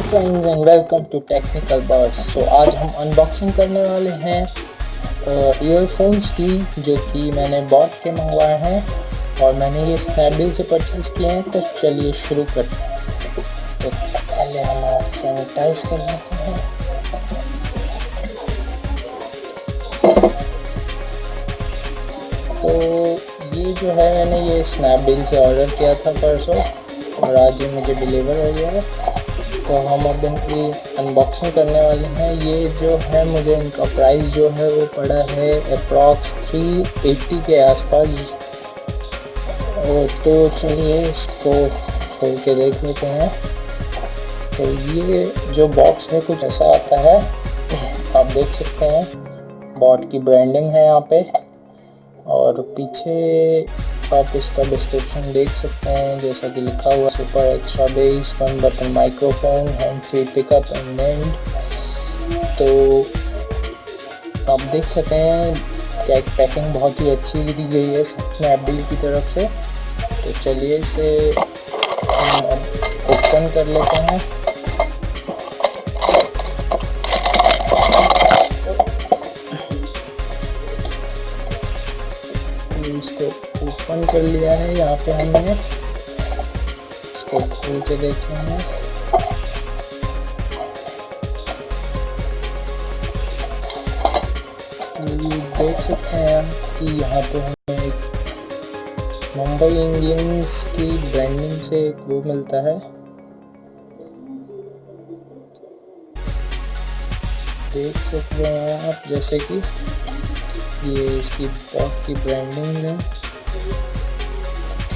Friends and welcome to technical bus. So आज हम unboxing करने वाले हैं ईयरफोन्स की, जो कि मैंने बॉट के मंगवाए हैं और मैंने ये स्नैपडील से परचेज़ किए हैं। तो चलिए शुरू करते हैं। तो पहले हम सैनिटाइज कर लेते हैं। तो ये जो है, मैंने ये स्नैपडील से ऑर्डर किया था परसों और आज ये मुझे डिलीवर हो गया है। तो हम अब इनकी अनबॉक्सिंग करने वाले हैं। ये जो है, मुझे इनका प्राइस जो है वो पड़ा है अप्रॉक्स 380 के आसपास। तो चलिए इसको खोल के देख लेते हैं। तो ये जो बॉक्स है कुछ ऐसा आता है, आप देख सकते हैं। बॉट की ब्रांडिंग है यहाँ पे और पीछे आप इसका डिस्क्रिप्शन देख सकते हैं, जैसा कि लिखा हुआ super extra base 1 button microphone hand free pickup and and. तो आप देख सकते हैं कि पैकिंग बहुत ही अच्छी दी गई है स्नैपडील की तरफ से। तो चलिए इसे हम अब ओपन कर लेते हैं। इसको ओपन कर लिया है। यहाँ पे हमने इसको खोल के देखेंगे। देख सकते हैं हम कि यहाँ पे हमें मुंबई इंडियंस की ब्रांडिंग से एक वो मिलता है। देख सकते हैं आप, जैसे कि ये इसकी बॉट की ब्रांडिंग है।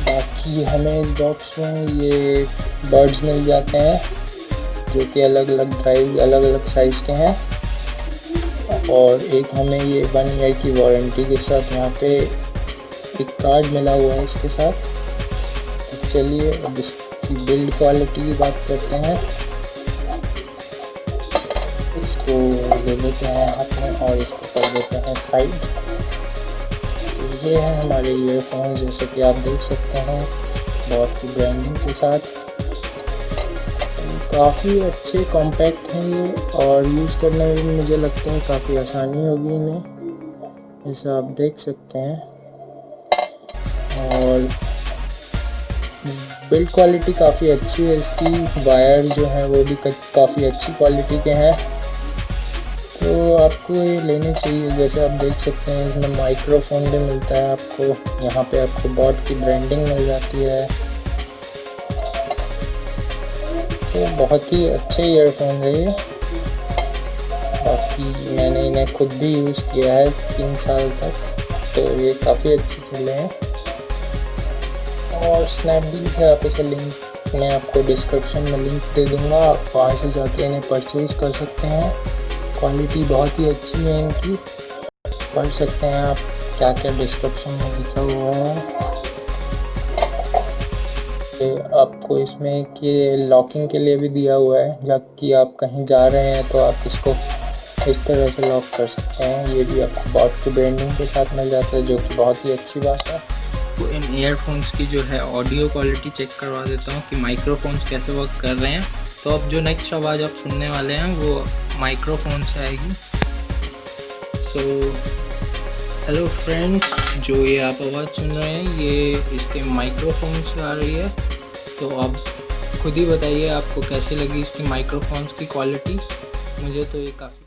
बाकी हमें इस बॉक्स में ये बड्स मिल जाते हैं, जो कि अलग अलग प्राइस अलग अलग साइज़ के हैं। और एक हमें ये 1 ईयर की वारंटी के साथ यहाँ पे एक कार्ड मिला हुआ है इसके साथ। तो चलिए अब इसकी बिल्ड क्वालिटी की बात करते हैं। इसको ले लेते हैं हाथ में और इसको कर देते हैं साइड। तो ये है हमारे ईयरफोन्स, जैसे कि आप देख सकते हैं बॉट की ब्रांडिंग के साथ। तो काफ़ी अच्छे कॉम्पैक्ट हैं ये और यूज़ करने में भी मुझे लगता है काफ़ी आसानी होगी इन्हें, जैसे आप देख सकते हैं। और बिल्ड क्वालिटी काफ़ी अच्छी है इसकी। वायर जो है वो भी काफ़ी अच्छी क्वालिटी के हैं। तो आपको ये लेने चाहिए। जैसे आप देख सकते हैं इसमें माइक्रोफोन भी मिलता है आपको। यहाँ पे आपको बॉट की ब्रांडिंग मिल जाती है। तो बहुत ही अच्छे ईयरफोन है ये। बाकी मैंने इन्हें खुद भी यूज़ किया है 3 साल तक, तो ये काफ़ी अच्छे चले हैं। और स्नैपडील है, आप इसे लिंक मैं आपको डिस्क्रिप्शन में लिंक दे दूँगा, आप वहाँ से जाके इन्हें परचेज़ कर सकते हैं। क्वालिटी बहुत ही अच्छी है इनकी, पढ़ सकते हैं आप क्या क्या डिस्क्रिप्शन में लिखा हुआ है। आपको इसमें कि लॉकिंग के लिए भी दिया हुआ है, जबकि आप कहीं जा रहे हैं तो आप इसको इस तरह से लॉक कर सकते हैं। ये भी आपको बॉट की ब्रांडिंग के साथ मिल जाता है, जो कि बहुत ही अच्छी बात है। तो इन ईयरफोन्स की जो है ऑडियो क्वालिटी चेक करवा देता हूँ कि माइक्रोफोन्स कैसे वर्क कर रहे हैं। तो अब जो नेक्स्ट आवाज़ आप सुनने वाले हैं वो माइक्रोफोन से आएगी। सो हेलो फ्रेंड्स, जो ये आप आवाज़ सुन रहे हैं ये इसके माइक्रोफोन से आ रही है। तो आप खुद ही बताइए आपको कैसी लगी इसकी माइक्रोफोन्स की क्वालिटी। मुझे तो ये काफ़ी